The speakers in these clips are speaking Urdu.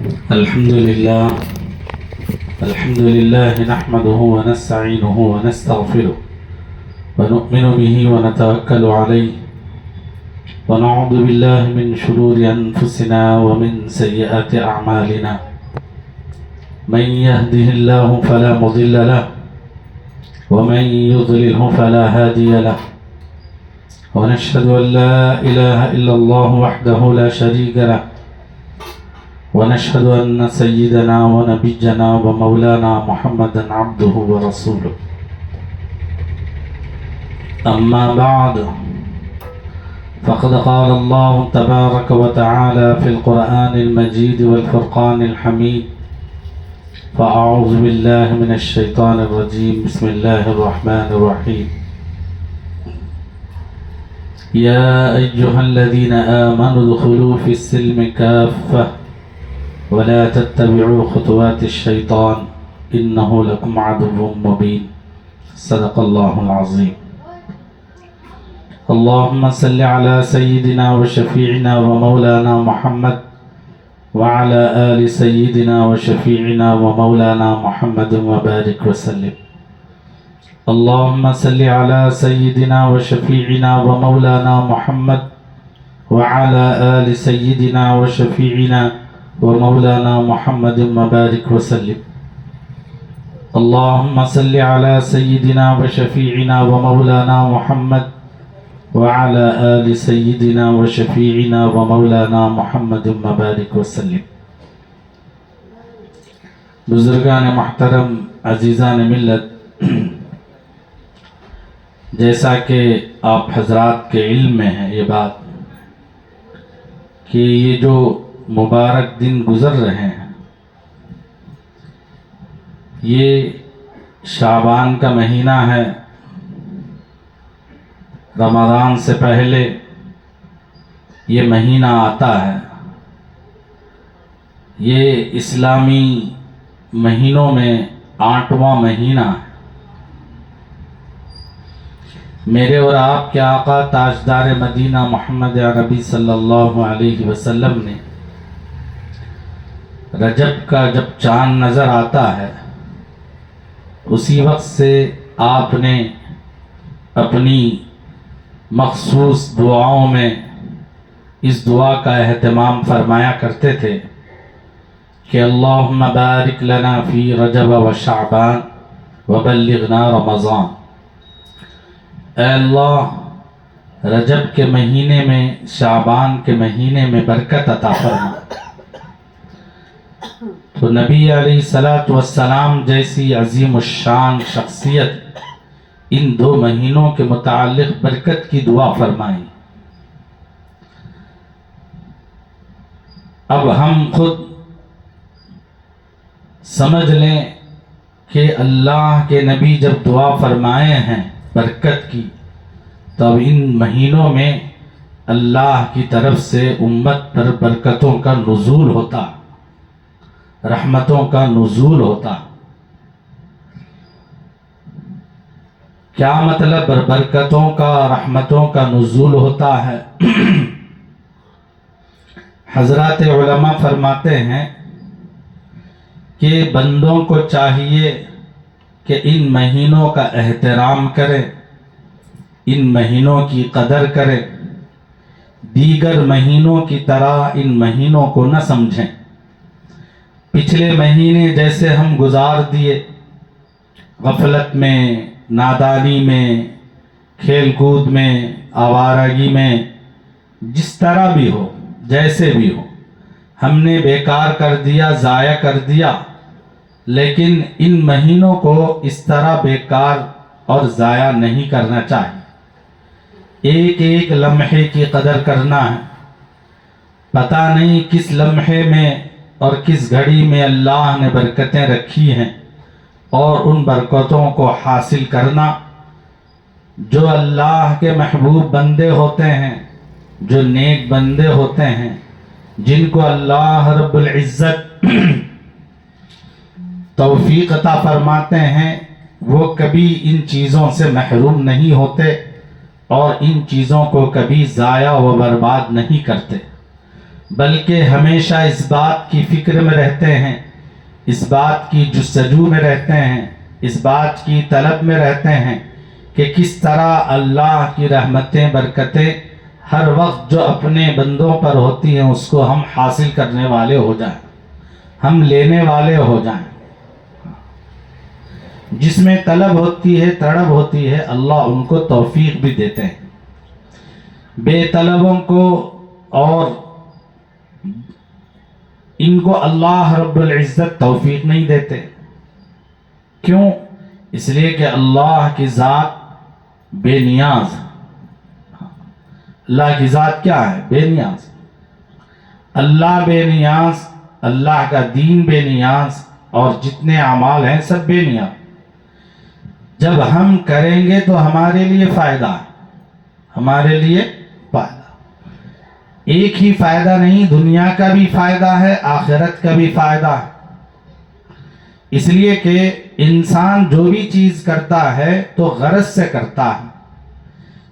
الحمد لله نحمده ونستعينه ونستغفره ونؤمن به ونتوكل عليه ونعوذ بالله من شرور أنفسنا ومن سيئات أعمالنا من يهده الله فلا مضل له ومن يضلله فلا هادي له ونشهد أن لا إله إلا الله وحده لا شريك له ونشهد أن سيدنا ونبينا ومولانا محمدا عبده ورسوله أما بعد فقد قال الله تبارك وتعالى في القرآن المجيد والفرقان الحميد فأعوذ بالله من الشيطان الرجيم بسم الله الرحمن الرحيم يا أيها الذين آمنوا ادخلوا في السلم كافة ولا تتبعوا خطوات الشيطان إنه لكم عدو مبين صدق الله العظيم اللهم صل على سيدنا وشفيعنا ومولانا محمد وعلى آل سيدنا وشفيعنا ومولانا محمد وبارك وسلم اللهم صل على سيدنا وشفيعنا ومولانا محمد وعلى آل سيدنا وشفيعنا ومولانا محمد وبارك وسلم اللهم صل على سيدنا وشفيعنا ومولانا محمد وعلى آل سيدنا وشفيعنا ومولانا محمد وبارك وسلم بزرگان محترم عزیزان ملت، جیسا کہ آپ حضرات کے علم میں ہے یہ بات کہ یہ جو مبارک دن گزر رہے ہیں یہ شعبان کا مہینہ ہے، رمضان سے پہلے یہ مہینہ آتا ہے، یہ اسلامی مہینوں میں 8واں مہینہ ہے۔ میرے اور آپ کے آقا تاجدار مدینہ محمد عربی صلی اللہ علیہ وسلم نے رجب کا جب چاند نظر آتا ہے اسی وقت سے آپ نے اپنی مخصوص دعاؤں میں اس دعا کا اہتمام فرمایا کرتے تھے کہ اللہم بارک لنا فی رجب و شعبان وبلغنا رمضان، اے اللہ رجب کے مہینے میں، شعبان کے مہینے میں برکت عطا فرما۔ تو نبی علیہ السلام جیسی عظیم الشان شخصیت ان 2 مہینوں کے متعلق برکت کی دعا فرمائیں۔ اب ہم خود سمجھ لیں کہ اللہ کے نبی جب دعا فرمائے ہیں برکت کی، تب ان مہینوں میں اللہ کی طرف سے امت پر برکتوں کا نزول ہوتا، رحمتوں کا نزول ہوتا۔ کیا مطلب برکتوں کا، رحمتوں کا نزول ہوتا ہے؟ حضرات علماء فرماتے ہیں کہ بندوں کو چاہیے کہ ان مہینوں کا احترام کریں، ان مہینوں کی قدر کریں، دیگر مہینوں کی طرح ان مہینوں کو نہ سمجھیں۔ پچھلے مہینے جیسے ہم گزار دیے غفلت میں، نادانی میں، کھیل کود میں، آوارگی میں، جس طرح بھی ہو، جیسے بھی ہو، ہم نے بیکار کر دیا، ضائع کر دیا، لیکن ان مہینوں کو اس طرح بیکار اور ضائع نہیں کرنا چاہیے۔ ایک ایک لمحے کی قدر کرنا ہے۔ پتہ نہیں کس لمحے میں اور کس گھڑی میں اللہ نے برکتیں رکھی ہیں، اور ان برکتوں کو حاصل کرنا۔ جو اللہ کے محبوب بندے ہوتے ہیں، جو نیک بندے ہوتے ہیں، جن کو اللہ رب العزت توفیق عطا فرماتے ہیں، وہ کبھی ان چیزوں سے محروم نہیں ہوتے اور ان چیزوں کو کبھی ضائع و برباد نہیں کرتے۔ بلکہ ہمیشہ اس بات کی فکر میں رہتے ہیں، اس بات کی جستجو میں رہتے ہیں، اس بات کی طلب میں رہتے ہیں کہ کس طرح اللہ کی رحمتیں برکتیں ہر وقت جو اپنے بندوں پر ہوتی ہیں اس کو ہم حاصل کرنے والے ہو جائیں، ہم لینے والے ہو جائیں۔ جس میں طلب ہوتی ہے، طلب ہوتی ہے، اللہ ان کو توفیق بھی دیتے ہیں۔ بے طلبوں کو اور ان کو اللہ رب العزت توفیق نہیں دیتے۔ کیوں؟ اس لیے کہ اللہ کی ذات بے نیاز، اللہ کی ذات کیا ہے؟ بے نیاز۔ اللہ بے نیاز، اللہ کا دین بے نیاز، اور جتنے اعمال ہیں سب بے نیاز۔ جب ہم کریں گے تو ہمارے لیے فائدہ ہے، ہمارے لیے فائدہ۔ ایک ہی فائدہ نہیں، دنیا کا بھی فائدہ ہے، آخرت کا بھی فائدہ ہے۔ اس لیے کہ انسان جو بھی چیز کرتا ہے تو غرض سے کرتا ہے،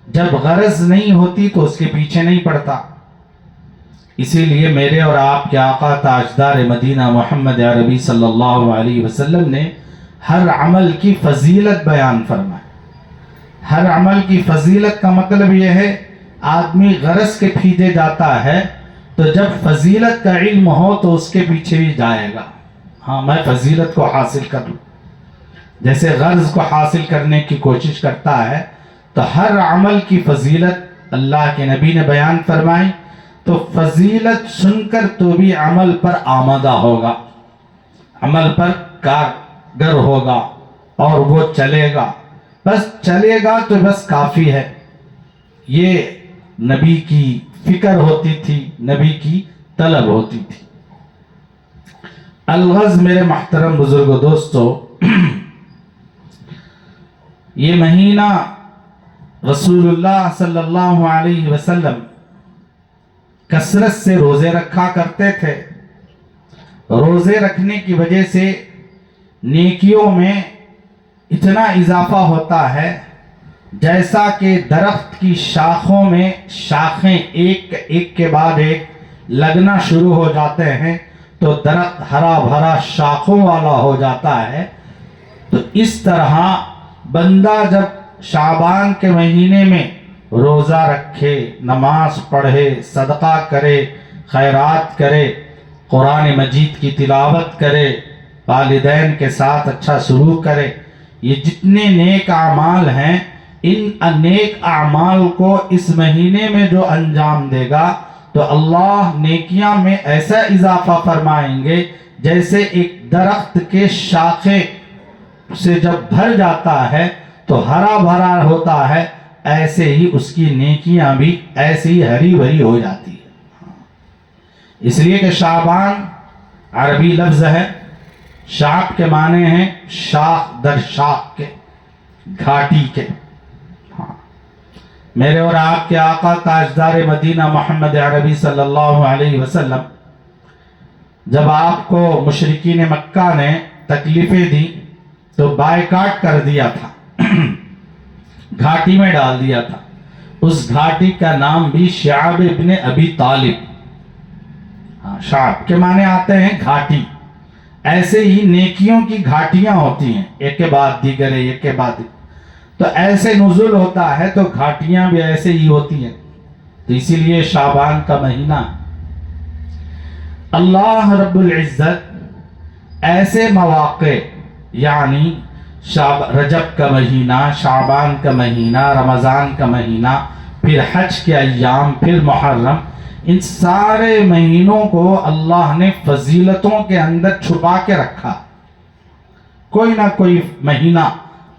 جب غرض نہیں ہوتی تو اس کے پیچھے نہیں پڑتا۔ اسی لیے میرے اور آپ کے آقا تاجدار مدینہ محمد عربی صلی اللہ علیہ وسلم نے ہر عمل کی فضیلت بیان فرمائی۔ ہر عمل کی فضیلت کا مطلب یہ ہے آدمی غرض کے پیچھے جاتا ہے تو جب فضیلت کا علم ہو تو اس کے پیچھے بھی جائے گا، ہاں میں فضیلت کو حاصل کروں۔ جیسے غرض کو حاصل کرنے کی کوشش کرتا ہے تو ہر عمل کی فضیلت اللہ کے نبی نے بیان فرمائی، تو فضیلت سن کر تو بھی عمل پر آمادہ ہوگا، عمل پر کارگر ہوگا اور وہ چلے گا۔ بس چلے گا تو بس کافی ہے۔ یہ نبی کی فکر ہوتی تھی، نبی کی طلب ہوتی تھی۔ الغز میرے محترم بزرگ و دوستو، یہ مہینہ رسول اللہ صلی اللہ علیہ وسلم کثرت سے روزے رکھا کرتے تھے۔ روزے رکھنے کی وجہ سے نیکیوں میں اتنا اضافہ ہوتا ہے جیسا کہ درخت کی شاخوں میں شاخیں ایک کے بعد ایک لگنا شروع ہو جاتے ہیں تو درخت ہرا بھرا شاخوں والا ہو جاتا ہے۔ تو اس طرح بندہ جب شعبان کے مہینے میں روزہ رکھے، نماز پڑھے، صدقہ کرے، خیرات کرے، قرآن مجید کی تلاوت کرے، والدین کے ساتھ اچھا سلوک کرے، یہ جتنے نیک اعمال ہیں، ان نیک اعمال کو اس مہینے میں جو انجام دے گا تو اللہ نیکیاں میں ایسا اضافہ فرمائیں گے جیسے ایک درخت کے شاخیں سے جب بھر جاتا ہے تو ہرا بھرا ہوتا ہے، ایسے ہی اس کی نیکیاں بھی ایسے ہی ہری بھری ہو جاتی ہے۔ اس لیے کہ شعبان عربی لفظ ہے، شعب کے معنی ہیں شاخ در شاخ کے، گھاٹی کے۔ میرے اور آپ کے آقا تاجدار مدینہ محمد عربی صلی اللہ علیہ وسلم جب آپ کو مشرکین مکہ نے تکلیفیں دی تو بائیکاٹ کر دیا تھا، گھاٹی میں ڈال دیا تھا۔ اس گھاٹی کا نام بھی شعب ابن ابی طالب، شعب کے معنی آتے ہیں گھاٹی۔ ایسے ہی نیکیوں کی گھاٹیاں ہوتی ہیں، ایک کے بعد دیگر ایک کے بعد، تو ایسے نزول ہوتا ہے تو گھاٹیاں بھی ایسے ہی ہوتی ہیں۔ تو اسی لیے شعبان کا مہینہ اللہ رب العزت ایسے مواقع، یعنی رجب کا مہینہ، شعبان کا مہینہ، رمضان کا مہینہ، پھر حج کے ایام، پھر محرم، ان سارے مہینوں کو اللہ نے فضیلتوں کے اندر چھپا کے رکھا۔ کوئی نہ کوئی مہینہ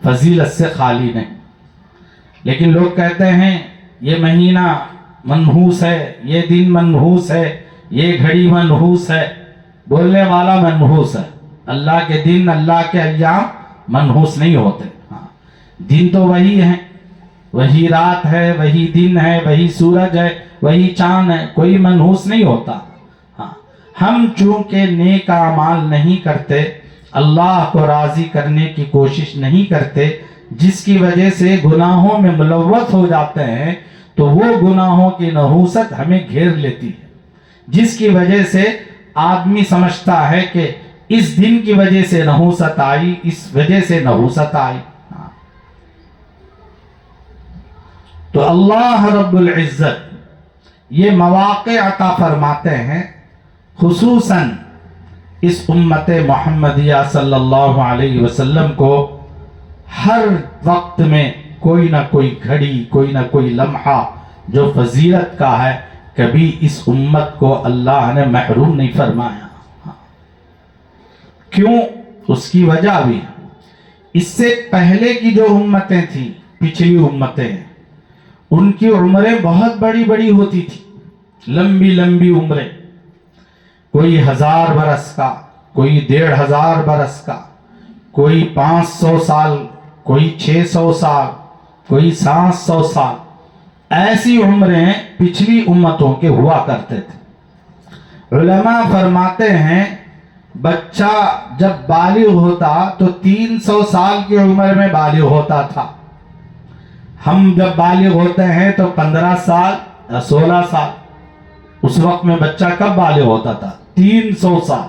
فضیلت سے خالی نہیں۔ لیکن لوگ کہتے ہیں یہ مہینہ منحوس ہے، یہ دن منحوس ہے، یہ گھڑی منحوس ہے۔ بولنے والا منحوس ہے، اللہ کے دن، اللہ کے ایام منحوس نہیں ہوتے۔ دن تو وہی ہیں، وہی رات ہے، وہی دن ہے، وہی سورج ہے، وہی چاند ہے، کوئی منحوس نہیں ہوتا۔ ہم چونکہ نیک اعمال نہیں کرتے، اللہ کو راضی کرنے کی کوشش نہیں کرتے، جس کی وجہ سے گناہوں میں ملوث ہو جاتے ہیں، تو وہ گناہوں کی نحوست ہمیں گھیر لیتی ہے۔ جس کی وجہ سے آدمی سمجھتا ہے کہ اس دن کی وجہ سے نحوست آئی، اس وجہ سے نحوست آئی. تو اللہ رب العزت یہ مواقع عطا فرماتے ہیں، خصوصاً اس امت محمدیہ صلی اللہ علیہ وسلم کو ہر وقت میں کوئی نہ کوئی گھڑی، کوئی نہ کوئی لمحہ جو فضیلت کا ہے، کبھی اس امت کو اللہ نے محروم نہیں فرمایا. کیوں؟ اس کی وجہ بھی، اس سے پہلے کی جو امتیں تھیں، پچھلی امتیں، ان کی عمریں بہت بڑی بڑی ہوتی تھی، لمبی لمبی عمریں، کوئی 1000 برس کا، کوئی 1500 برس کا، کوئی 500 سال، کوئی 600 سال، کوئی 700 سال. ایسی عمریں پچھلی امتوں کے ہوا کرتے تھے. علماء فرماتے ہیں بچہ جب بالغ ہوتا تو 300 سال کی عمر میں بالغ ہوتا تھا. ہم جب بالغ ہوتے ہیں تو 15 سال یا 16 سال. اس وقت میں بچہ کب بالغ ہوتا تھا؟ 300 سال.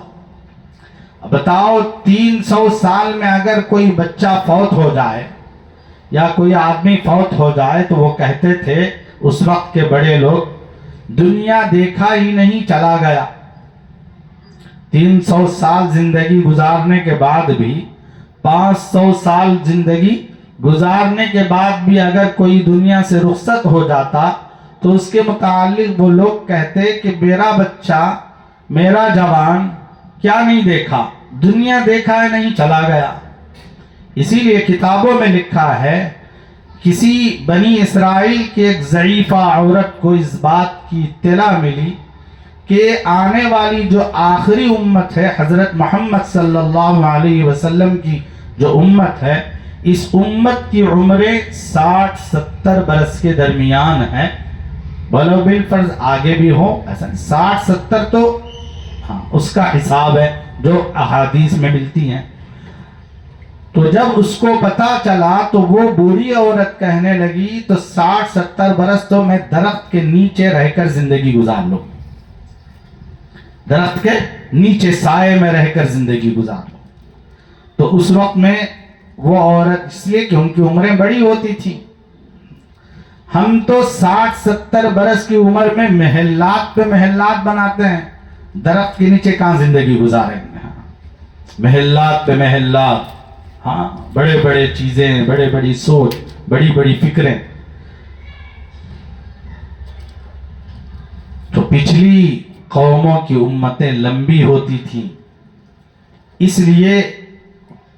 بتاؤ 300 سال میں اگر کوئی بچہ فوت ہو جائے یا کوئی آدمی فوت ہو جائے تو وہ کہتے تھے اس وقت کے بڑے لوگ، دنیا دیکھا ہی نہیں، چلا گیا. 300 سال زندگی گزارنے کے بعد بھی، 500 سال زندگی گزارنے کے بعد بھی اگر کوئی دنیا سے رخصت ہو جاتا تو اس کے متعلق وہ لوگ کہتے کہ میرا بچہ، میرا جوان کیا نہیں دیکھا، دنیا دیکھا ہے نہیں، چلا گیا. اسی لیے کتابوں میں لکھا ہے، کسی بنی اسرائیل کی ایک ضعیفہ عورت کو اس بات کی اطلاع ملی کہ آنے والی جو آخری امت ہے، حضرت محمد صلی اللہ علیہ وسلم کی جو امت ہے، اس امت کی عمریں 60-70 برس کے درمیان ہے. بولو بالفرض آگے بھی ہو، ایسا 60-70 تو ہاں اس کا حساب ہے جو احادیث میں ملتی ہیں. تو جب اس کو پتا چلا تو وہ بوڑھی عورت کہنے لگی تو 60-70 برس تو میں درخت کے نیچے رہ کر زندگی گزار لوں، درخت کے نیچے سائے میں رہ کر زندگی گزار لوں. تو اس وقت میں وہ عورت، اس لیے کہ ان کی عمریں بڑی ہوتی تھی، ہم تو 60-70 برس کی عمر میں محلات پہ محلات بناتے ہیں، درخت کے نیچے کہاں زندگی گزاریں گے؟ محلات پہ محلات، ہاں بڑے بڑے چیزیں، بڑے بڑی سوچ، بڑی بڑی فکریں. تو پچھلی قوموں کی امتیں لمبی ہوتی تھیں، اس لیے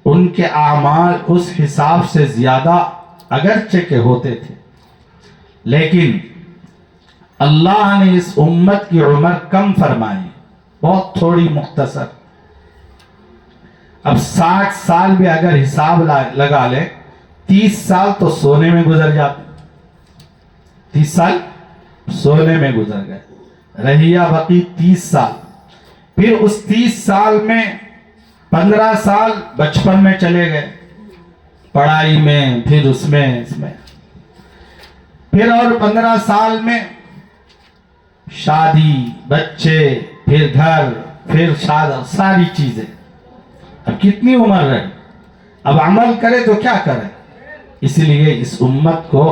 ان کے اعمال اس حساب سے زیادہ اگرچہ کے ہوتے تھے، لیکن اللہ نے اس امت کی عمر کم فرمائی، بہت تھوڑی، مختصر. اب 60 سال بھی اگر حساب لگا لے، 30 سال تو سونے میں گزر جاتے، 30 سال سونے میں گزر گئے، رہیا باقی 30 سال. پھر اس 30 سال میں 15 سال بچپن میں چلے گئے، پڑھائی میں، پھر اس میں پھر اور 15 سال میں شادی، بچے، پھر گھر، پھر ساری چیزیں. اب کتنی عمر رہی؟ اب عمل کرے تو کیا کرے؟ اس لیے اس امت کو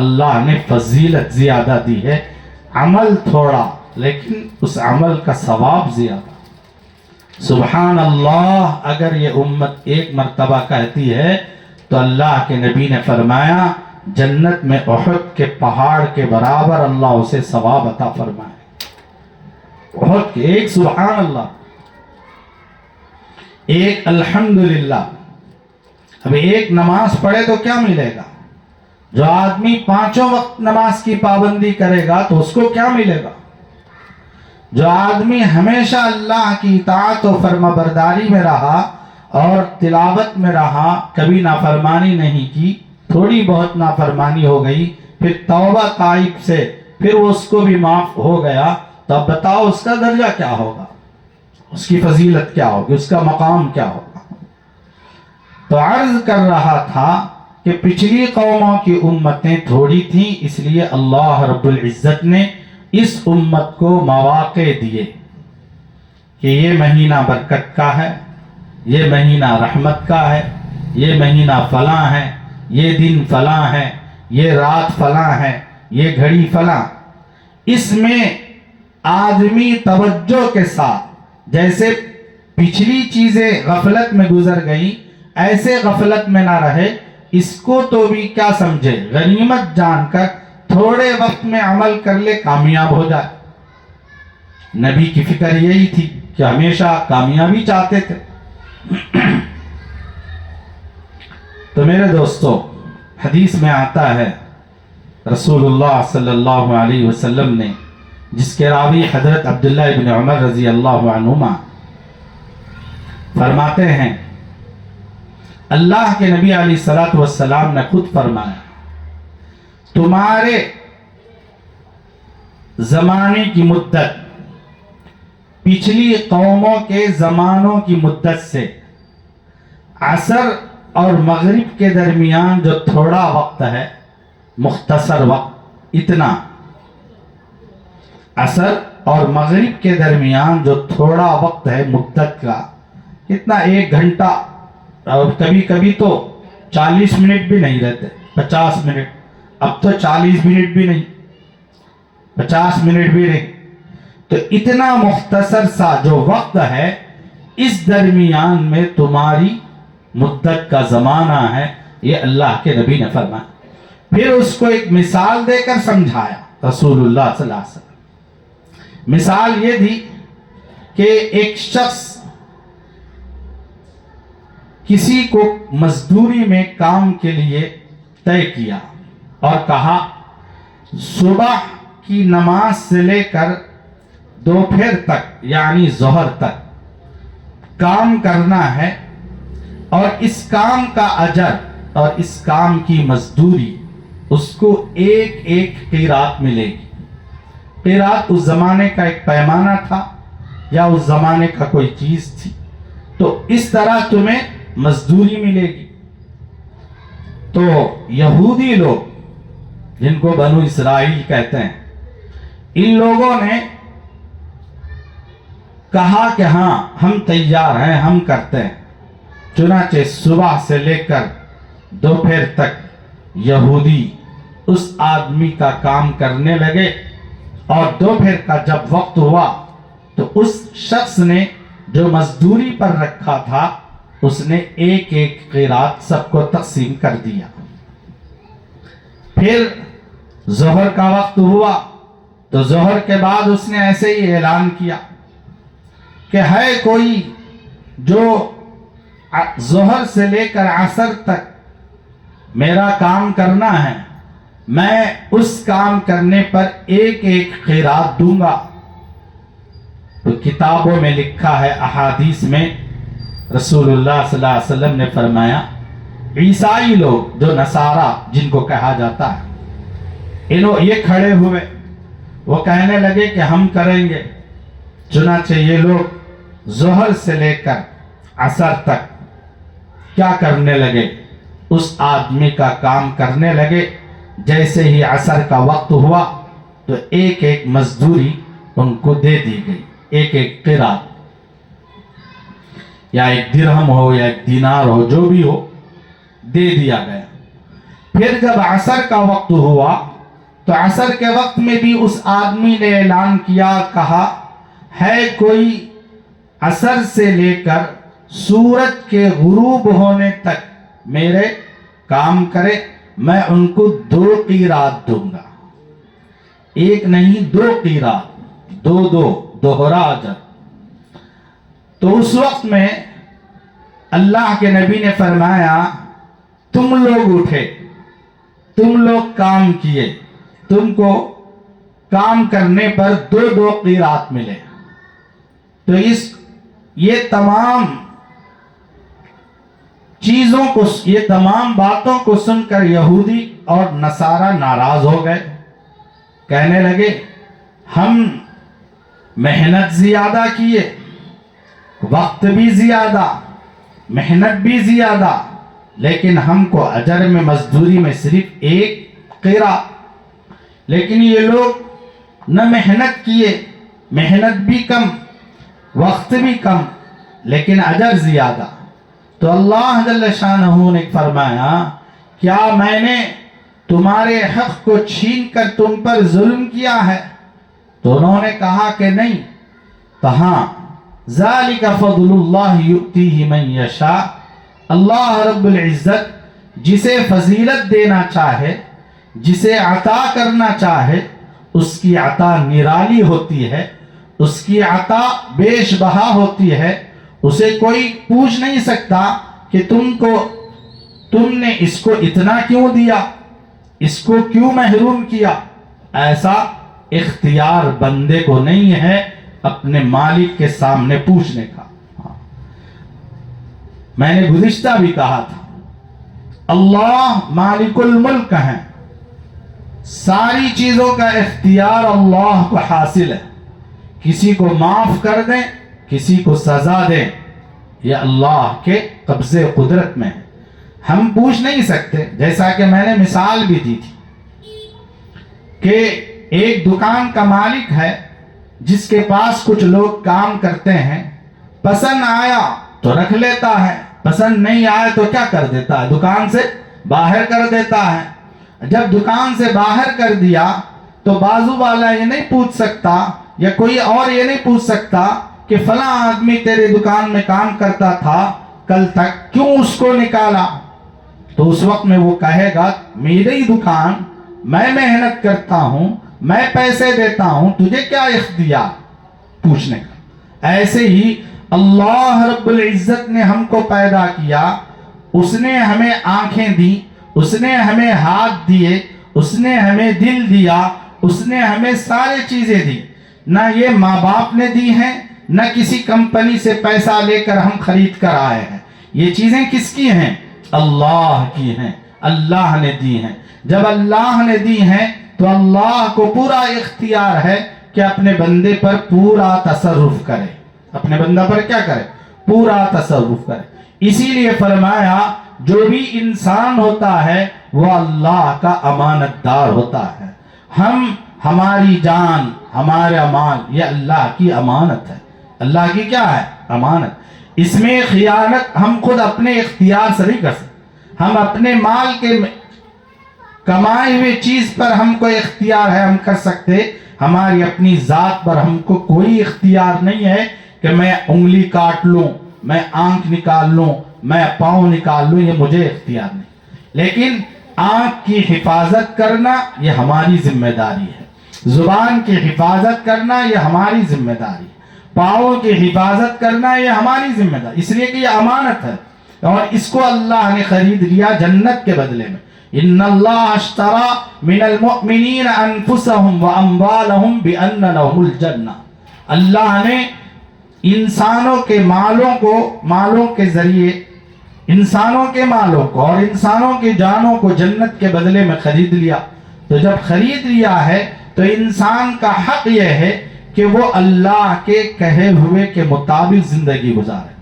اللہ نے فضیلت زیادہ دی ہے، عمل تھوڑا لیکن اس عمل کا ثواب زیادہ. سبحان اللہ، اگر یہ امت ایک مرتبہ کہتی ہے تو اللہ کے نبی نے فرمایا جنت میں احد کے پہاڑ کے برابر اللہ اسے ثواب عطا فرمائے. احد کے ایک سبحان اللہ، ایک الحمدللہ. اب ایک نماز پڑھے تو کیا ملے گا؟ جو آدمی 5 وقت نماز کی پابندی کرے گا تو اس کو کیا ملے گا؟ جو آدمی ہمیشہ اللہ کی اطاعت و فرما برداری میں رہا اور تلاوت میں رہا، کبھی نافرمانی نہیں کی، تھوڑی بہت نافرمانی ہو گئی، پھر توبہ تائب سے پھر اس کو بھی معاف ہو گیا، تو اب بتاؤ اس کا درجہ کیا ہوگا، اس کی فضیلت کیا ہوگی، اس کا مقام کیا ہوگا. تو عرض کر رہا تھا کہ پچھلی قوموں کی امتیں تھوڑی تھیں، اس لیے اللہ رب العزت نے اس امت کو مواقع دیے کہ یہ مہینہ برکت کا ہے، یہ مہینہ رحمت کا ہے، یہ مہینہ فلاں ہے، یہ دن فلاں ہے، یہ رات فلاں ہے، یہ گھڑی فلاں. اس میں آدمی توجہ کے ساتھ، جیسے پچھلی چیزیں غفلت میں گزر گئیں ایسے غفلت میں نہ رہے، اس کو تو بھی کیا سمجھے، غنیمت جان کر تھوڑے وقت میں عمل کر لے، کامیاب ہو جائے. نبی کی فکر یہی تھی کہ ہمیشہ کامیابی چاہتے تھے. تو میرے دوستو، حدیث میں آتا ہے رسول اللہ صلی اللہ علیہ وسلم نے، جس کے راوی حضرت عبداللہ ابن عمر رضی اللہ عنہما فرماتے ہیں، اللہ کے نبی علیہ الصلوۃ والسلام نے خود فرمایا، تمہارے زمانے کی مدت پچھلی قوموں کے زمانوں کی مدت سے عصر اور مغرب کے درمیان جو تھوڑا وقت ہے، مختصر وقت، اتنا عصر اور مغرب کے درمیان جو تھوڑا وقت ہے مدت کا، اتنا 1 گھنٹہ، اور کبھی کبھی تو 40 منٹ بھی نہیں رہتے، 50 منٹ. اب تو 40 منٹ بھی نہیں، 50 منٹ بھی نہیں. تو اتنا مختصر سا جو وقت ہے، اس درمیان میں تمہاری مدت کا زمانہ ہے، یہ اللہ کے نبی نے فرمایا. پھر اس کو ایک مثال دے کر سمجھایا رسول اللہ صلی اللہ علیہ وسلم. مثال یہ تھی کہ ایک شخص کسی کو مزدوری میں کام کے لیے طے کیا اور کہا صبح کی نماز سے لے کر دوپہر تک یعنی ظہر تک کام کرنا ہے، اور اس کام کا اجر اور اس کام کی مزدوری اس کو ایک قیراط ملے گی. قیراط اس زمانے کا ایک پیمانہ تھا یا اس زمانے کا کوئی چیز تھی. تو اس طرح تمہیں مزدوری ملے گی. تو یہودی لوگ جن کو بنو اسرائیل کہتے ہیں، ان لوگوں نے کہا کہ ہاں ہم تیار ہیں، ہم کرتے ہیں. چنانچہ صبح سے لے کر دوپہر تک یہودی اس آدمی کا کام کرنے لگے، اور دوپہر کا جب وقت ہوا تو اس شخص نے جو مزدوری پر رکھا تھا، اس نے ایک قیراط سب کو تقسیم کر دیا. پھر ظہر کا وقت ہوا تو ظہر کے بعد اس نے ایسے ہی اعلان کیا کہ ہے کوئی جو ظہر سے لے کر عصر تک میرا کام کرنا ہے، میں اس کام کرنے پر ایک قیراط دوں گا. تو کتابوں میں لکھا ہے، احادیث میں رسول اللہ صلی اللہ علیہ وسلم نے فرمایا، عیسائی لوگ جو نصارہ جن کو کہا جاتا ہے، یہ کھڑے ہوئے، وہ کہنے لگے کہ ہم کریں گے. چنانچہ یہ لوگ ظہر سے لے کر عصر تک کیا کرنے لگے، اس آدمی کا کام کرنے لگے. جیسے ہی عصر کا وقت ہوا تو ایک مزدوری ان کو دے دی گئی، ایک قیراط، یا 1 درہم ہو یا 1 دینار ہو، جو بھی ہو، دے دیا گیا. پھر جب عصر کا وقت ہوا تو عصر کے وقت میں بھی اس آدمی نے اعلان کیا، کہا ہے کوئی عصر سے لے کر سورج کے غروب ہونے تک میرے کام کرے، میں ان کو 2 قیراط دوں گا. 1 نہیں 2 قیراط، 2 دوہرا اجر. تو اس وقت میں اللہ کے نبی نے فرمایا، تم لوگ اٹھے، تم لوگ کام کیے، تم کو کام کرنے پر 2 قیراط ملے. تو یہ تمام چیزوں کو، یہ تمام باتوں کو سن کر یہودی اور نصارہ ناراض ہو گئے. کہنے لگے ہم محنت زیادہ کیے، وقت بھی زیادہ، محنت بھی زیادہ، لیکن ہم کو اجر میں، مزدوری میں صرف 1 قیراط. لیکن یہ لوگ نہ محنت کیے، محنت بھی کم، وقت بھی کم، لیکن اجر زیادہ. تو اللہ جل شانہ نے فرمایا کیا میں نے تمہارے حق کو چھین کر تم پر ظلم کیا ہے؟ تو انہوں نے کہا کہ نہیں. تو ہاں، ذالک فضل اللہ یؤتیہ من یشاء، اللہ رب العزت جسے فضیلت دینا چاہے، جسے عطا کرنا چاہے، اس کی عطا نرالی ہوتی ہے، اس کی عطا بیش بہا ہوتی ہے. اسے کوئی پوچھ نہیں سکتا کہ تم نے اس کو اتنا کیوں دیا، اس کو کیوں محروم کیا. ایسا اختیار بندے کو نہیں ہے اپنے مالک کے سامنے پوچھنے کا. میں نے گزشتہ بھی کہا تھا اللہ مالک الملک ہیں، ساری چیزوں کا اختیار اللہ کو حاصل ہے. کسی کو معاف کر دیں، کسی کو سزا دیں، یہ اللہ کے قبضے قدرت میں ہے. ہم پوچھ نہیں سکتے. جیسا کہ میں نے مثال بھی دی تھی کہ ایک دکان کا مالک ہے جس کے پاس کچھ لوگ کام کرتے ہیں، پسند آیا تو رکھ لیتا ہے، پسند نہیں آیا تو کیا کر دیتا ہے؟ دکان سے باہر کر دیتا ہے. جب دکان سے باہر کر دیا تو بازو والا یہ نہیں پوچھ سکتا یا کوئی اور یہ نہیں پوچھ سکتا کہ فلاں آدمی تیرے دکان میں کام کرتا تھا کل تک، کیوں اس کو نکالا؟ تو اس وقت میں وہ کہے گا میری دکان، میں محنت کرتا ہوں، میں پیسے دیتا ہوں، تجھے کیا اختیار پوچھنے کا؟ ایسے ہی اللہ رب العزت نے ہم کو پیدا کیا، اس نے ہمیں آنکھیں دی، اس نے ہمیں ہاتھ دیے، اس نے ہمیں دل دیا، اس نے ہمیں ساری چیزیں دی. نہ یہ ماں باپ نے دی ہیں، نہ کسی کمپنی سے پیسہ لے کر ہم خرید کر آئے ہیں. یہ چیزیں کس کی ہیں؟ اللہ کی ہیں، اللہ نے دی ہیں. جب اللہ نے دی ہیں تو اللہ کو پورا اختیار ہے کہ اپنے بندے پر پورا تصرف کرے. اپنے بندہ پر کیا کرے؟ پورا تصرف کرے. اسی لیے فرمایا جو بھی انسان ہوتا ہے وہ اللہ کا امانت دار ہوتا ہے. ہماری جان، ہمارا مال، یہ اللہ کی امانت ہے. اللہ کی کیا ہے؟ امانت. اس میں خیانت ہم خود اپنے اختیار سے نہیں کر سکتے. ہم اپنے مال کے کمائے ہوئے چیز پر ہم کو اختیار ہے، ہم کر سکتے. ہماری اپنی ذات پر ہم کو کوئی اختیار نہیں ہے کہ میں انگلی کاٹ لوں، میں آنکھ نکال لوں، میں پاؤں نکال لوں، یہ مجھے اختیار نہیں. لیکن آنکھ کی حفاظت کرنا یہ ہماری ذمہ داری ہے. زبان کی حفاظت کرنا یہ ہماری ذمہ داری ہے. پاؤں کی حفاظت کرنا یہ ہماری ذمہ داری، اس لیے کہ یہ امانت ہے. اور اس کو اللہ نے خرید لیا جنت کے بدلے میں. ان اللہ اشترى من المؤمنین انفسهم واموالهم بان لهم الجنہ. اللہ نے انسانوں کے مالوں کے ذریعے انسانوں کے مالوں کو اور انسانوں کی جانوں کو جنت کے بدلے میں خرید لیا. تو جب خرید لیا ہے تو انسان کا حق یہ ہے کہ وہ اللہ کے کہے ہوئے کے مطابق زندگی گزارے،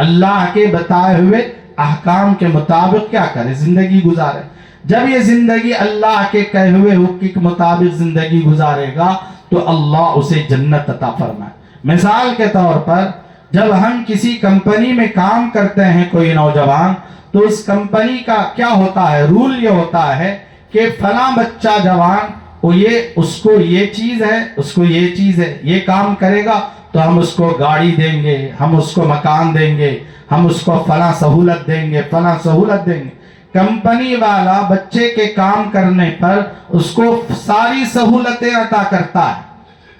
اللہ کے بتائے ہوئے احکام کے مطابق کیا کرے؟ زندگی گزارے. جب یہ زندگی اللہ کے کہے ہوئے حکم کے مطابق زندگی گزارے گا تو اللہ اسے جنت عطا فرمائے. مثال کے طور پر جب ہم کسی کمپنی میں کام کرتے ہیں کوئی نوجوان، تو اس کمپنی کا کیا ہوتا ہے؟ رول یہ ہوتا ہے کہ فلاں بچہ جوان اس کو یہ چیز ہے، اس کو یہ چیز ہے، یہ کام کرے گا تو ہم اس کو گاڑی دیں گے، ہم اس کو مکان دیں گے، ہم اس کو فلاں سہولت دیں گے، فلاں سہولت دیں گے. کمپنی والا بچے کے کام کرنے پر اس کو ساری سہولتیں عطا کرتا ہے.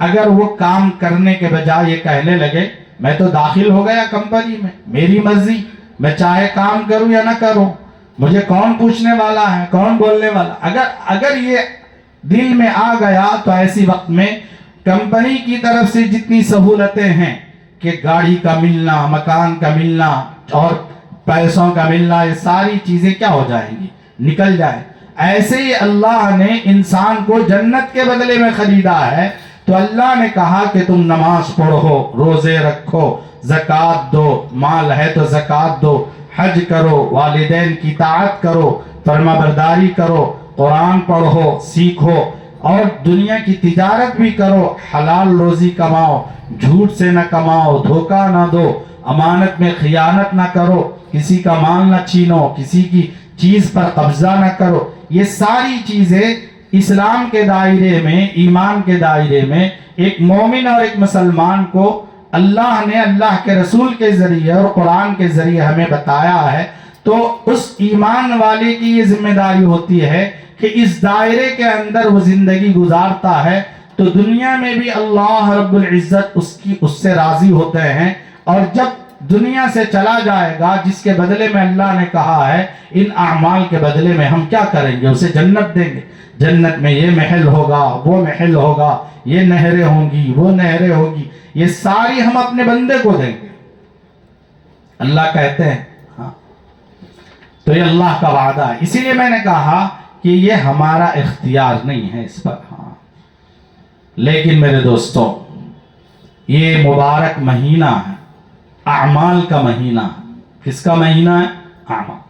اگر وہ کام کرنے کے بجائے یہ کہنے لگے میں تو داخل ہو گیا کمپنی میں، میری مرضی، میں چاہے کام کروں یا نہ کروں، مجھے کون پوچھنے والا ہے، کون بولنے والا. اگر یہ دل میں آ گیا تو ایسی وقت میں کمپنی کی طرف سے جتنی سہولتیں ہیں کہ گاڑی کا ملنا، مکان کا ملنا اور پیسوں کا ملنا، یہ ساری چیزیں کیا ہو جائیں گی؟ نکل جائیں. ایسے ہی اللہ نے انسان کو جنت کے بدلے میں خریدا ہے. تو اللہ نے کہا کہ تم نماز پڑھو، روزے رکھو، زکوٰۃ دو، مال ہے تو زکوٰۃ دو، حج کرو، والدین کی اطاعت کرو، فرما برداری کرو، قرآن پڑھو، سیکھو، اور دنیا کی تجارت بھی کرو، حلال روزی کماؤ، جھوٹ سے نہ کماؤ، دھوکہ نہ دو، امانت میں خیانت نہ کرو، کسی کا مال نہ چھینو، کسی کی چیز پر قبضہ نہ کرو۔ یہ ساری چیزیں اسلام کے دائرے میں، ایمان کے دائرے میں ایک مومن اور ایک مسلمان کو اللہ نے اللہ کے رسول کے ذریعے اور قرآن کے ذریعے ہمیں بتایا ہے۔ تو اس ایمان والے کی یہ ذمہ داری ہوتی ہے کہ اس دائرے کے اندر وہ زندگی گزارتا ہے تو دنیا میں بھی اللہ رب العزت اس سے راضی ہوتے ہیں، اور جب دنیا سے چلا جائے گا جس کے بدلے میں اللہ نے کہا ہے ان اعمال کے بدلے میں ہم کیا کریں گے، اسے جنت دیں گے، جنت میں یہ محل ہوگا، وہ محل ہوگا، یہ نہریں ہوں گی، وہ نہریں ہوگی، یہ ساری ہم اپنے بندے کو دیں گے، اللہ کہتے ہیں۔ ہاں تو یہ اللہ کا وعدہ ہے، اسی لیے میں نے کہا کہ یہ ہمارا اختیار نہیں ہے اس پر۔ ہاں لیکن میرے دوستوں، یہ مبارک مہینہ ہے، اعمال کا مہینہ ہے۔ کس کا مہینہ ہے؟ اعمال۔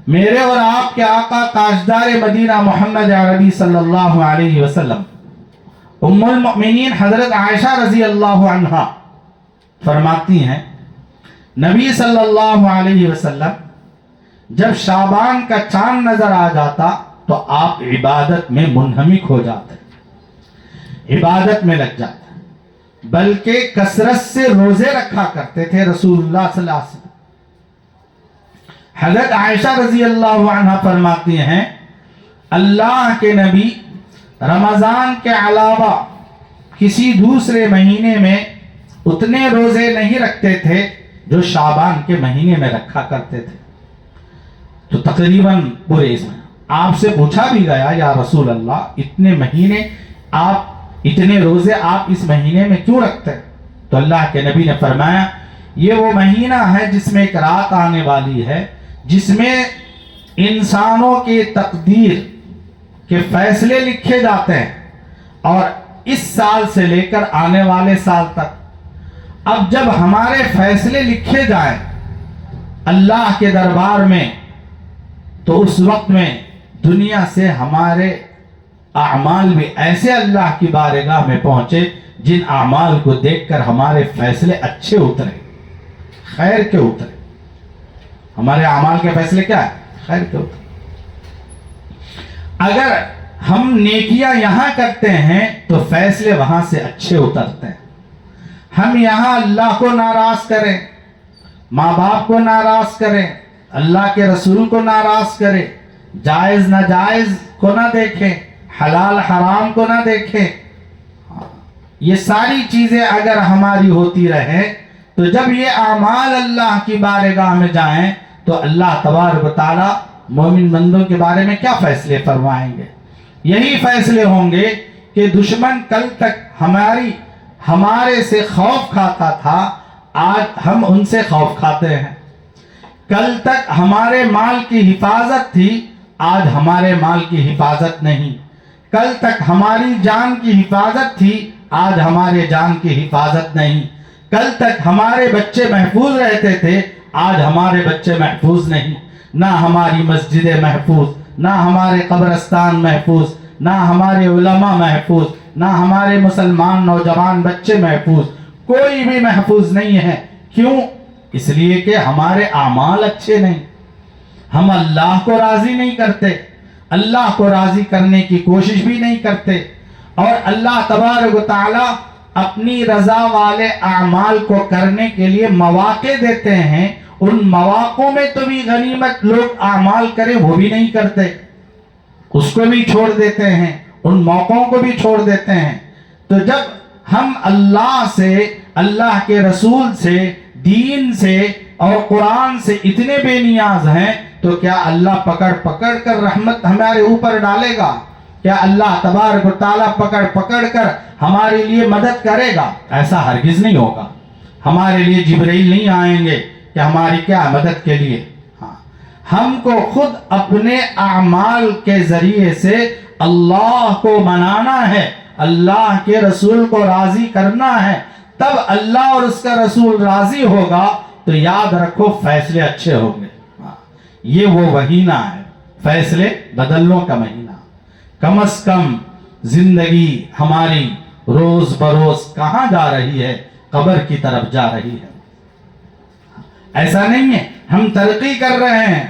میرے اور آپ کے آقا تاجدار مدینہ محمد عربی صلی اللہ علیہ وسلم، ام المؤمنین حضرت عائشہ رضی اللہ عنہا فرماتی ہیں، نبی صلی اللہ علیہ وسلم جب شعبان کا چاند نظر آ جاتا تو آپ عبادت میں منہمک ہو جاتے، عبادت میں لگ جاتے، بلکہ کثرت سے روزے رکھا کرتے تھے رسول اللہ صلی اللہ علیہ وسلم۔ حضرت عائشہ رضی اللہ عنہ فرماتی ہیں، اللہ کے نبی رمضان کے علاوہ کسی دوسرے مہینے میں اتنے روزے نہیں رکھتے تھے جو شعبان کے مہینے میں رکھا کرتے تھے۔ تو تقریباً پورے اس میں آپ سے پوچھا بھی گیا، یا رسول اللہ اتنے مہینے آپ، اتنے روزے آپ اس مہینے میں کیوں رکھتے ہیں؟ تو اللہ کے نبی نے فرمایا، یہ وہ مہینہ ہے جس میں ایک رات آنے والی ہے جس میں انسانوں کی تقدیر کے فیصلے لکھے جاتے ہیں، اور اس سال سے لے کر آنے والے سال تک۔ اب جب ہمارے فیصلے لکھے جائیں اللہ کے دربار میں تو اس وقت میں دنیا سے ہمارے اعمال بھی ایسے اللہ کی بارگاہ میں پہنچے جن اعمال کو دیکھ کر ہمارے فیصلے اچھے اترے، خیر کے اترے۔ ہمارے اعمال کے فیصلے کیا ہے؟ خیر کے اترے۔ اگر ہم نیکیاں یہاں کرتے ہیں تو فیصلے وہاں سے اچھے اترتے ہیں۔ ہم یہاں اللہ کو ناراض کریں، ماں باپ کو ناراض کریں، اللہ کے رسول کو ناراض کریں، جائز ناجائز کو نہ دیکھیں، حلال حرام کو نہ دیکھیں، یہ ساری چیزیں اگر ہماری ہوتی رہیں تو جب یہ اعمال اللہ کی بارگاہ میں جائیں تو اللہ تبارک و تعالیٰ مومن بندوں کے بارے میں کیا فیصلے فرمائیں گے؟ یہی فیصلے ہوں گے کہ دشمن کل تک ہمارے سے خوف کھاتا تھا، آج ہم ان سے خوف کھاتے ہیں۔ کل تک ہمارے مال کی حفاظت تھی، آج ہمارے مال کی حفاظت نہیں۔ کل تک ہماری جان کی حفاظت تھی، آج ہمارے جان کی حفاظت نہیں۔ کل تک ہمارے بچے محفوظ رہتے تھے، آج ہمارے بچے محفوظ نہیں۔ نہ ہماری مسجدیں محفوظ، نہ ہمارے قبرستان محفوظ، نہ ہمارے علماء محفوظ، نہ ہمارے مسلمان نوجوان بچے محفوظ، کوئی بھی محفوظ نہیں ہے۔ کیوں؟ اس لیے کہ ہمارے اعمال اچھے نہیں، ہم اللہ کو راضی نہیں کرتے، اللہ کو راضی کرنے کی کوشش بھی نہیں کرتے، اور اللہ تبارک و تعالیٰ اپنی رضا والے اعمال کو کرنے کے لیے مواقع دیتے ہیں، ان مواقعوں میں تو بھی غنیمت لوگ اعمال کریں وہ بھی نہیں کرتے، اس کو بھی چھوڑ دیتے ہیں، ان موقعوں کو بھی چھوڑ دیتے ہیں۔ تو جب ہم اللہ سے، اللہ کے رسول سے، دین سے اور قرآن سے اتنے بے نیاز ہیں تو کیا اللہ پکڑ پکڑ کر رحمت ہمارے اوپر ڈالے گا؟ کیا اللہ تبارک و تعالیٰ پکڑ پکڑ کر ہمارے لیے مدد کرے گا؟ ایسا ہرگز نہیں ہوگا۔ ہمارے لیے جبرائیل نہیں آئیں گے کہ ہماری کیا مدد کے لیے۔ ہاں، ہم کو خود اپنے اعمال کے ذریعے سے اللہ کو منانا ہے، اللہ کے رسول کو راضی کرنا ہے، تب اللہ اور اس کا رسول راضی ہوگا تو یاد رکھو فیصلے اچھے ہوں گے۔ یہ وہ مہینہ ہے فیصلے بدلنے کا مہینہ۔ کم از کم زندگی ہماری روز بروز کہاں جا رہی ہے؟ قبر کی طرف جا رہی ہے۔ ایسا نہیں ہے ہم ترقی کر رہے ہیں،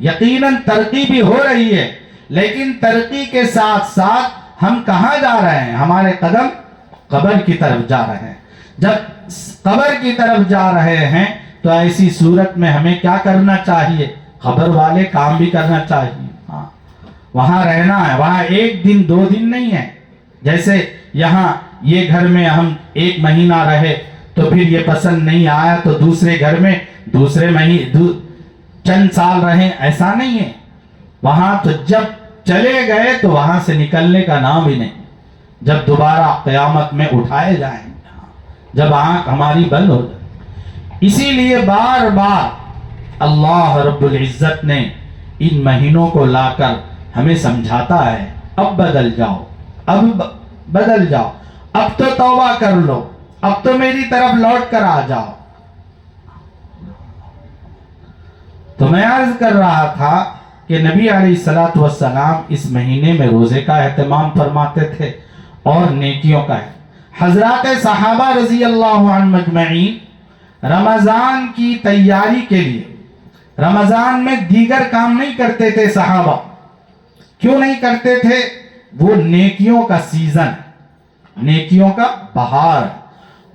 یقیناً ترقی بھی ہو رہی ہے، لیکن ترقی کے ساتھ ساتھ ہم کہاں جا رہے ہیں؟ ہمارے قدم قبر کی طرف جا رہے ہیں۔ جب قبر کی طرف جا رہے ہیں تو ایسی صورت میں ہمیں کیا کرنا چاہیے؟ قبر والے کام بھی کرنا چاہیے۔ وہاں رہنا ہے، وہاں ایک دن دو دن نہیں ہے۔ جیسے یہاں یہ گھر میں ہم ایک مہینہ رہے تو پھر یہ پسند نہیں آیا تو دوسرے گھر میں دوسرے مہینے چند سال رہے، ایسا نہیں ہے۔ وہاں تو جب چلے گئے تو وہاں سے نکلنے کا نام ہی نہیں۔ جب دوبارہ قیامت میں اٹھائے جائیں گے، جب آنکھ ہماری بند ہو جائے۔ اسی لیے بار بار اللہ رب العزت نے ان مہینوں کو لا کر ہمیں سمجھاتا ہے، اب بدل جاؤ، اب بدل جاؤ، اب تو توبہ کر لو، اب تو میری طرف لوٹ کر آ جاؤ۔ تو میں عرض کر رہا تھا کہ نبی علیہ الصلوۃ والسلام اس مہینے میں روزے کا اہتمام فرماتے تھے اور نیکیوں کا ہے۔ حضرات صحابہ رضی اللہ عنہ مجمعین رمضان کی تیاری کے لیے رمضان میں دیگر کام نہیں کرتے تھے۔ صحابہ کیوں نہیں کرتے تھے؟ وہ نیکیوں کا سیزن، نیکیوں کا بہار،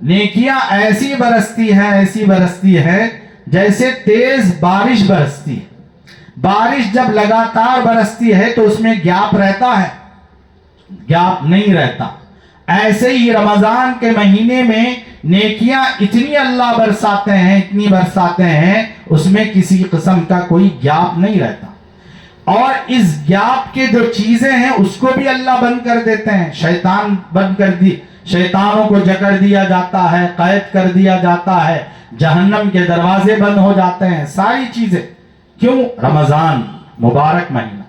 نیکیاں ایسی برستی ہے جیسے تیز بارش برستی ہے۔ بارش جب لگاتار برستی ہے تو اس میں گیپ رہتا ہے؟ گیپ نہیں رہتا۔ ایسے ہی رمضان کے مہینے میں نیکیاں اتنی اللہ برساتے ہیں، اتنی برساتے ہیں، اس میں کسی قسم کا کوئی گیپ نہیں رہتا۔ اور اس گیپ کے جو چیزیں ہیں اس کو بھی اللہ بند کر دیتے ہیں۔ شیطان بند کر دی، شیطانوں کو جکڑ دیا جاتا ہے، قید کر دیا جاتا ہے، جہنم کے دروازے بند ہو جاتے ہیں، ساری چیزیں۔ کیوں؟ رمضان مبارک مہینہ۔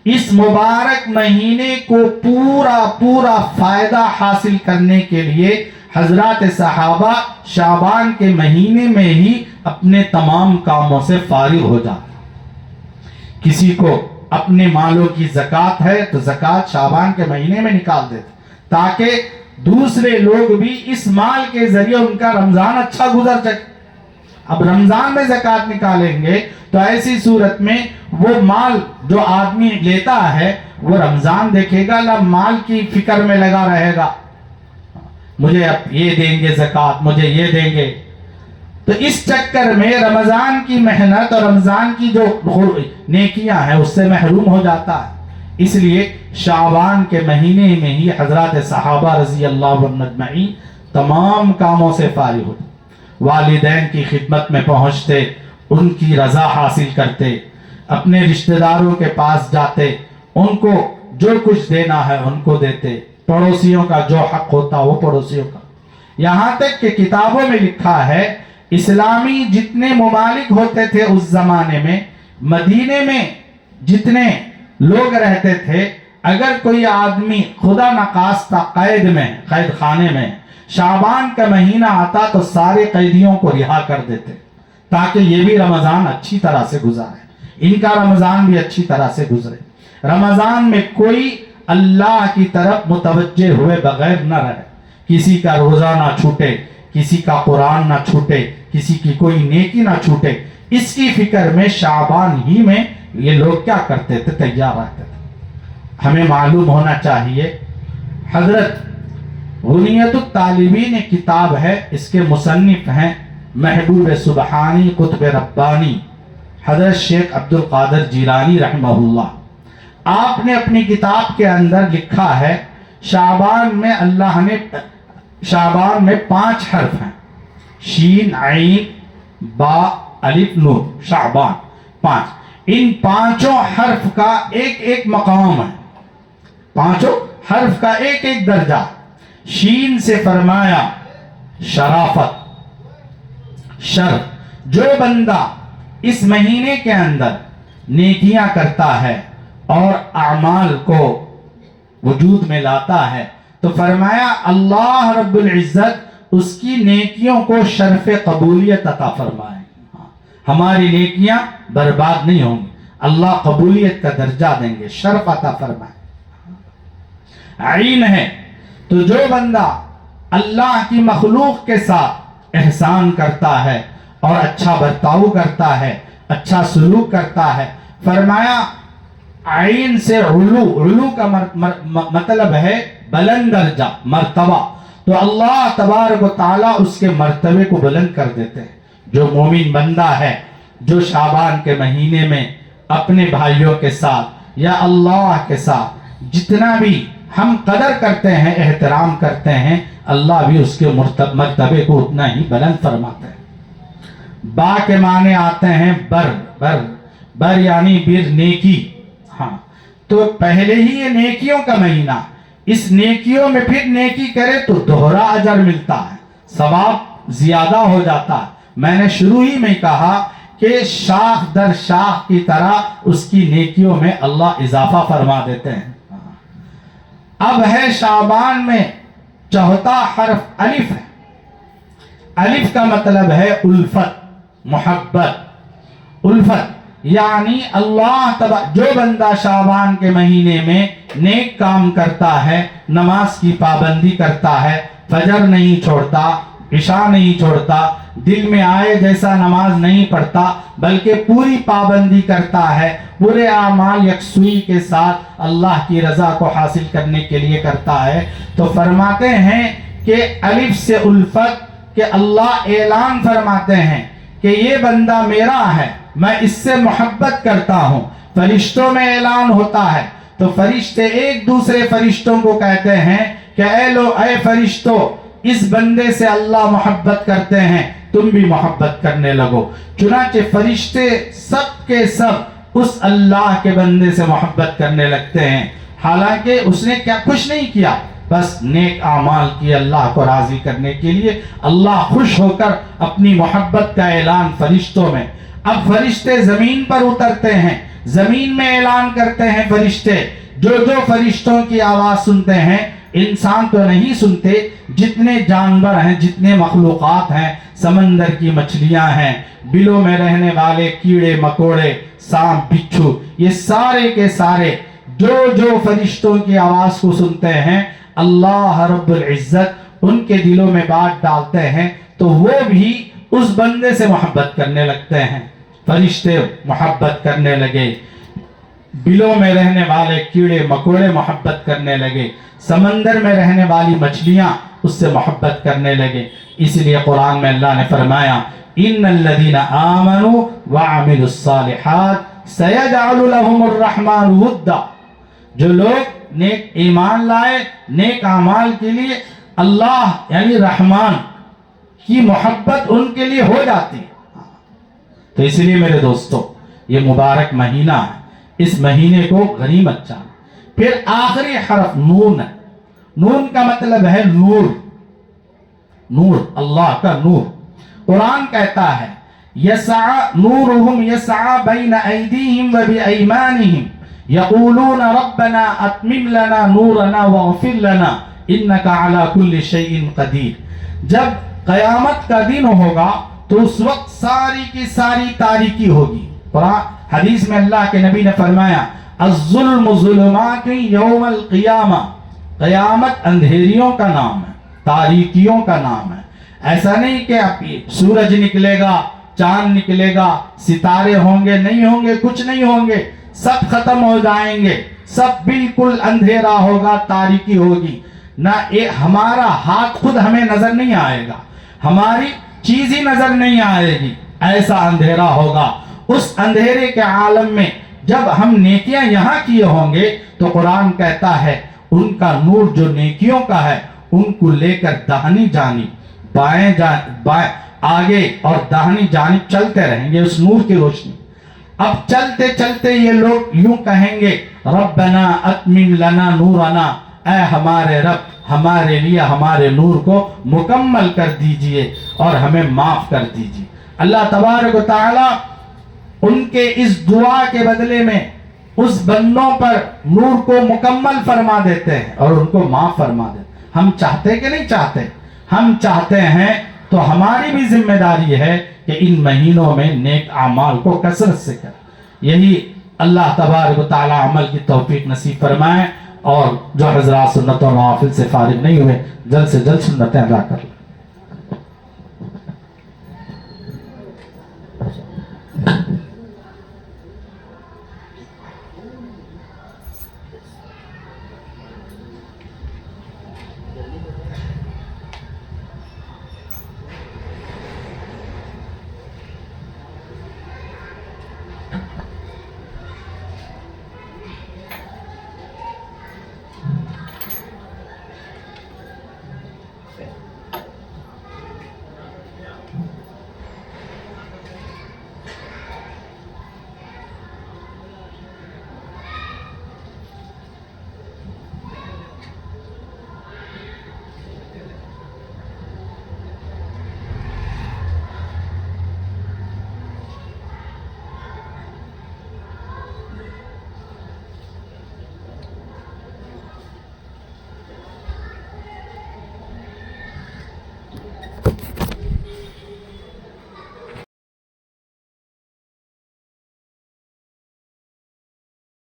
اس مبارک مہینے کو پورا فائدہ حاصل کرنے کے لیے حضرات صحابہ شعبان کے مہینے میں ہی اپنے تمام کاموں سے فارغ ہو جاتے۔ کسی کو اپنے مالوں کی زکوٰۃ ہے تو زکوٰۃ شعبان کے مہینے میں نکال دیتے تاکہ دوسرے لوگ بھی اس مال کے ذریعے ان کا رمضان اچھا گزر سکے۔ اب رمضان میں زکوٰۃ نکالیں گے تو ایسی صورت میں وہ مال جو آدمی لیتا ہے وہ رمضان دیکھے گا، مال کی فکر میں لگا رہے گا، مجھے اب یہ دیں گے زکوٰۃ، مجھے یہ دیں گے۔ تو اس چکر میں رمضان کی محنت اور رمضان کی جو نیکیاں ہیں اس سے محروم ہو جاتا ہے۔ اس لیے شعبان کے مہینے میں ہی حضرات صحابہ رضی اللہ عنہ اجمعین تمام کاموں سے فارغ ہوتے، والدین کی خدمت میں پہنچتے، ان کی رضا حاصل کرتے، اپنے رشتہ داروں کے پاس جاتے، ان کو جو کچھ دینا ہے ان کو دیتے، پڑوسیوں کا جو حق ہوتا وہ پڑوسیوں کا۔ یہاں تک کہ کتابوں میں لکھا ہے اسلامی جتنے ممالک ہوتے تھے اس زمانے میں، مدینے میں جتنے لوگ رہتے تھے، اگر کوئی آدمی خدا نخواستہ قید خانے میں شعبان کا مہینہ آتا تو سارے قیدیوں کو رہا کر دیتے تاکہ یہ بھی رمضان اچھی طرح سے گزارے، ان کا رمضان بھی اچھی طرح سے گزرے۔ رمضان میں کوئی اللہ کی طرف متوجہ ہوئے بغیر نہ رہے، کسی کا روزہ نہ چھوٹے، کسی کا قرآن نہ چھوٹے، کسی کی کوئی نیکی نہ چھوٹے، اس کی فکر میں شعبان ہی میں یہ لوگ کیا کرتے تھے؟ تیار رہتے تھے۔ ہمیں معلوم ہونا چاہیے، حضرت غنیت الطالبین ایک کتاب ہے، اس کے مصنف ہیں محبوب سبحانی قطب ربانی حضرت شیخ عبد القادر جیلانی رحمہ اللہ۔ آپ نے اپنی کتاب کے اندر لکھا ہے شعبان میں اللہ نے شعبان میں 5 حرف ہیں، شین عین با الف نون، شعبان 5۔ ان 5 حرف کا ایک مقام ہے، 5 حرف کا ایک درجہ۔ شین سے فرمایا شرافت، شرف۔ جو بندہ اس مہینے کے اندر نیکیاں کرتا ہے اور اعمال کو وجود میں لاتا ہے تو فرمایا اللہ رب العزت اس کی نیکیوں کو شرف قبولیت عطا فرمائے۔ ہماری نیکیاں برباد نہیں ہوں گی، اللہ قبولیت کا درجہ دیں گے، شرف عطا فرمائے۔ عین ہے. تو جو بندہ اللہ کی مخلوق کے ساتھ احسان کرتا ہے اور اچھا برتاؤ کرتا ہے, اچھا سلوک کرتا ہے, فرمایا عین سے علو کا مطلب ہے بلند درجہ, مرتبہ. تو اللہ تبارک و تعالیٰ اس کے مرتبے کو بلند کر دیتے ہیں. جو مومن بندہ ہے جو شعبان کے مہینے میں اپنے بھائیوں کے ساتھ یا اللہ کے ساتھ جتنا بھی ہم قدر کرتے ہیں, احترام کرتے ہیں, اللہ بھی اس کے مرتبے کو اتنا ہی بلند فرماتے ہیں. با کے معنی آتے ہیں بر یعنی بر, نیکی. ہاں, تو پہلے ہی یہ نیکیوں کا مہینہ, اس نیکیوں میں پھر نیکی کرے تو دوہرا اجر ملتا ہے, ثواب زیادہ ہو جاتا ہے. میں نے شروع ہی میں کہا کہ شاخ در شاخ کی طرح اس کی نیکیوں میں اللہ اضافہ فرما دیتے ہیں. اب ہے شعبان میں چوتھا حرف الف ہے. الف کا مطلب ہے الفت, محبت. الفت یعنی اللہ جو بندہ شعبان کے مہینے میں نیک کام کرتا ہے, نماز کی پابندی کرتا ہے, فجر نہیں چھوڑتا, عشاء نہیں چھوڑتا, دل میں آئے جیسا نماز نہیں پڑھتا, بلکہ پوری پابندی کرتا ہے, پورے اعمال یکسوئی کے ساتھ اللہ کی رضا کو حاصل کرنے کے لیے کرتا ہے, تو فرماتے ہیں کہ الف سے الفت, کہ اللہ اعلان فرماتے ہیں کہ یہ بندہ میرا ہے, میں اس سے محبت کرتا ہوں. فرشتوں میں اعلان ہوتا ہے تو فرشتے ایک دوسرے فرشتوں کو کہتے ہیں کہ اے فرشتوں, اس بندے سے اللہ محبت کرتے ہیں, تم بھی محبت کرنے لگو. چنانچہ فرشتے سب کے سب اس اللہ کے بندے سے محبت کرنے لگتے ہیں, حالانکہ اس نے کیا کچھ نہیں کیا, بس نیک اعمال کی اللہ کو راضی کرنے کے لیے. اللہ خوش ہو کر اپنی محبت کا اعلان فرشتوں میں. اب فرشتے زمین پر اترتے ہیں, زمین میں اعلان کرتے ہیں فرشتے. جو فرشتوں کی آواز سنتے ہیں, انسان تو نہیں سنتے, جتنے جانور ہیں, جتنے مخلوقات ہیں, سمندر کی مچھلیاں ہیں, بلوں میں رہنے والے کیڑے مکوڑے, سانپ بچھو, یہ سارے کے سارے جو فرشتوں کی آواز کو سنتے ہیں, اللہ رب العزت ان کے دلوں میں بات ڈالتے ہیں, تو وہ بھی اس بندے سے محبت کرنے لگتے ہیں. فرشتے محبت کرنے لگے, بلوں میں رہنے والے کیڑے مکوڑے محبت کرنے لگے, سمندر میں رہنے والی مچھلیاں اس سے محبت کرنے لگے. اس لیے قرآن میں اللہ نے فرمایا ان الذین آمنوا وعملوا الصالحات سیجعل لهم الرحمن ودا. جو لوگ نیک ایمان لائے, نیک اعمال کے لیے, اللہ یعنی رحمان کی محبت ان کے لیے ہو جاتی ہے. تو اس لیے میرے دوستو, یہ مبارک مہینہ ہے, اس مہینے کو غنیمت جان. پھر آخری حرف نون ہے. نون کا مطلب ہے نور, نور, اللہ کا نور. قرآن کہتا ہے یسعى نورهم يسعى بين أيديهم وبأيمانهم يقولون ربنا أتمم لنا نورنا واغفر لنا إنك على كل شيء قدير. جب قیامت کا دن ہوگا تو اس وقت ساری کی ساری تاریکی ہوگی. قرآن حدیث میں اللہ کے نبی نے فرمایا الظلم ظلمات یوم القیامہ, قیامت اندھیریوں کا نام ہے, تاریکیوں کا نام ہے. ایسا نہیں کہ سورج نکلے گا, چاند نکلے گا, ستارے ہوں گے, نہیں ہوں گے, کچھ نہیں ہوں گے, سب ختم ہو جائیں گے, سب بالکل اندھیرا ہوگا, تاریکی ہوگی. نہ ہمارا ہاتھ خود ہمیں نظر نہیں آئے گا, ہماری چیز ہی نظر نہیں آئے گی, ایسا اندھیرا ہوگا. اس اندھیرے کے عالم میں جب ہم نیکیاں یہاں کیے ہوں گے تو قرآن کہتا ہے ان کا نور جو نیکیوں کا ہے ان کو لے کر داہنی جانب, بائیں آگے اور داہنی جانب چلتے رہیں گے اس نور کی روشنی. اب چلتے چلتے یہ لوگ یوں کہیں گے ربنا اتمم لنا نورنا, اے ہمارے رب ہمارے لیے ہمارے نور کو مکمل کر دیجئے اور ہمیں معاف کر دیجئے. اللہ تبارک و تعالی ان کے اس دعا کے بدلے میں اس بندوں پر نور کو مکمل فرما دیتے ہیں اور ان کو معاف فرما دیتے ہیں. ہم چاہتے کہ نہیں چاہتے؟ ہم چاہتے ہیں. تو ہماری بھی ذمہ داری ہے کہ ان مہینوں میں نیک اعمال کو کثرت سے کریں. یہی اللہ تبارک و تعالی عمل کی توفیق نصیب فرمائے. اور جو حضرات سنت و نوافل سے فارغ نہیں ہوئے جلد سے جلد سنتیں ادا کر لیں.